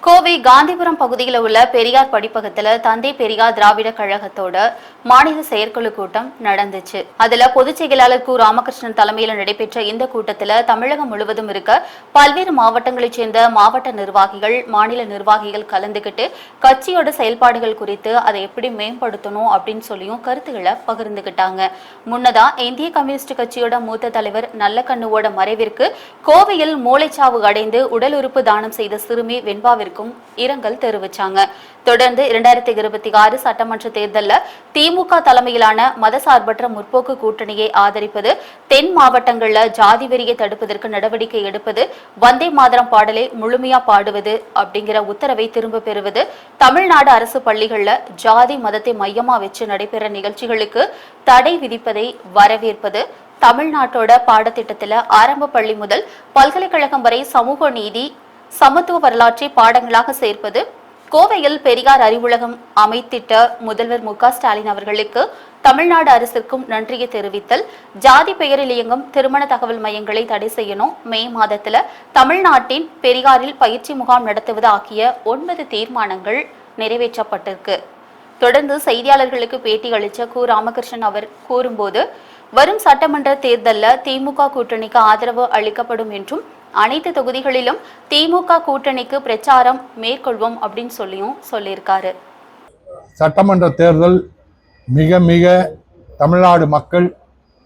கோவை காந்திபுரம் பகுதியில் உள்ள பெரியார் படிப்பகத்துல தந்தை பெரியார் திராவிட கழகத்தோட மாநில செயற்குழு கூட்டம் நடந்துச்சு. அதுல பொதுச் செயலாளர் கு ராமகிருஷ்ணன் தலைமையில் நடைபெற்ற இந்த கூட்டத்துல தமிழகம் முழுவதும் இருக்க பல்வேறு மாவட்டங்களைச் சேர்ந்த மாவட்ட நிர்வாகிகள், மாநில நிர்வாகிகள் கலந்துகிட்டு கட்சியோட செயல்பாடுகள் குறித்து அதை எப்படி மேம்படுத்தணும் அப்படின்னு சொல்லியும் கருத்துக்களை பகிர்ந்துகிட்டாங்க. முன்னதா இந்திய கம்யூனிஸ்ட் கட்சியோட மூத்த தலைவர் நல்லக்கண்ணுவோட மறைவிற்கு கோவையில் மூளைச்சாவு அடைந்து உடல் உறுப்பு தானம் செய்த சிறுமி வெண்பாவிற்கு இரங்கல் தெரிவிச்சாங்க. தொடர்ந்து 2026 சட்டமன்ற தேர்தலில் திமுக தலைமையிலான மதசார்பற்ற முற்போக்கு கூட்டணியை ஆதரிப்பது, தென் மாவட்டங்களில் ஜாதி வெறியை தடுப்பதற்கு நடவடிக்கை எடுப்பது, வந்தே மாதரம் பாடலை முழுமையா பாடுவது அப்படிங்கிற உத்தரவை திரும்ப பெறுவது, தமிழ்நாடு அரசு பள்ளிகளில் ஜாதி மதத்தை மையமா வச்சு நடைபெற நிகழ்ச்சிகளுக்கு தடை விதிப்பதை வரவேற்பது, தமிழ்நாட்டோட பாடத்திட்டத்தில் ஆரம்ப பள்ளி முதல் பல்கலைக்கழகம் வரை சமூக நீதி, சமத்துவ வரலாற்றை பாடங்களாக சேர்ப்பது, கோவையில் பெரியார் அறிவுலகம் அமைத்திட்ட முதல்வர் மு க ஸ்டாலின் அவர்களுக்கு தமிழ்நாடு அரசிற்கும் நன்றியை தெரிவித்தல், ஜாதி பெயரில் இயங்கும் திருமண தகவல் மையங்களை தடை செய்யணும், மே மாதத்துல தமிழ்நாட்டின் பெரியாரில் பயிற்சி முகாம் நடத்துவது ஆகிய 9 தீர்மானங்கள் நிறைவேற்றப்பட்டிருக்கு. தொடர்ந்து செய்தியாளர்களுக்கு பேட்டி அளித்த கு ராமகிருஷ்ணன் அவர் கூறும்போது, வரும் சட்டமன்ற தேர்தலில் திமுக கூட்டணிக்கு ஆதரவு அளிக்கப்படும் என்றும் அனைத்து தொகுதிகளிலும் திமுக கூட்டணிக்கு பிரச்சாரம் மேற்கொள்வோம் அப்படின்னு சொல்லியிருக்காரு. சட்டமன்ற தேர்தல் மிக மிக தமிழ்நாடு மக்கள்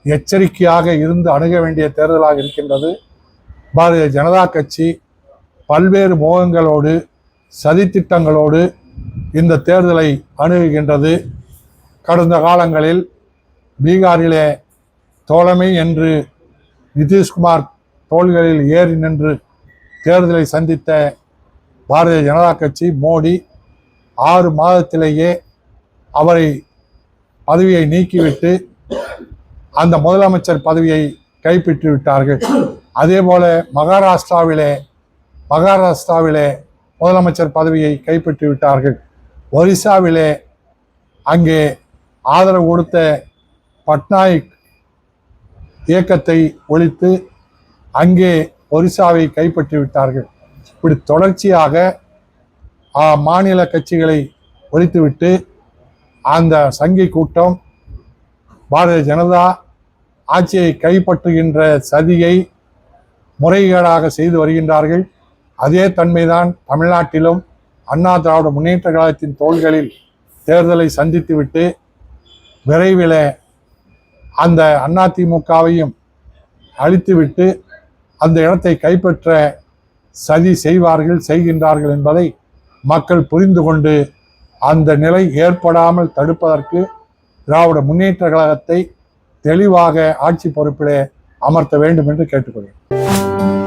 எச்சரிக்கையாக இருந்து அணுக வேண்டிய தேர்தலாக இருக்கின்றது. பாரதிய ஜனதா கட்சி பல்வேறு மோகங்களோடு, சதித்திட்டங்களோடு இந்த தேர்தலை அணுகுகின்றது. கடந்த காலங்களில் பீகாரிலே தோழமை என்று நிதிஷ்குமார் தோள்களில் ஏறி நின்று தேர்தலை சந்தித்த பாரதிய ஜனதா கட்சி, மோடி 6 மாதத்திலேயே அவரை பதவியை நீக்கிவிட்டு அந்த முதலமைச்சர் பதவியை கைப்பற்றி விட்டார்கள். அதே போல மகாராஷ்டிராவிலே முதலமைச்சர் பதவியை கைப்பற்றி விட்டார்கள். ஒரிசாவிலே அங்கே ஆதரவு கொடுத்த பட்நாயக் இயக்கத்தை ஒழித்து அங்கே ஒரிசாவை கைப்பற்றி விட்டார்கள். இப்படி தொடர்ச்சியாக மாநில கட்சிகளை ஒழித்துவிட்டு அந்த சங்கி கூட்டம் பாரதிய ஜனதா ஆட்சியை கைப்பற்றுகின்ற சதியை முறைகேடாக செய்து வருகின்றார்கள். அதே தன்மைதான் தமிழ்நாட்டிலும் அண்ணா திராவிட முன்னேற்ற கழகத்தின் தோள்களில் தேர்தலை சந்தித்துவிட்டு விரைவில் அந்த அதிமுகவையும் அழித்துவிட்டு அந்த இடத்தை கைப்பற்ற சதி செய்கின்றார்கள் என்பதை மக்கள் புரிந்து கொண்டு அந்த நிலை ஏற்படாமல் தடுப்பதற்கு திராவிட முன்னேற்ற கழகத்தை தெளிவாக ஆட்சி பொறுப்பிலே அமர்த்த வேண்டும் என்று கேட்டுக்கொள்கிறேன்.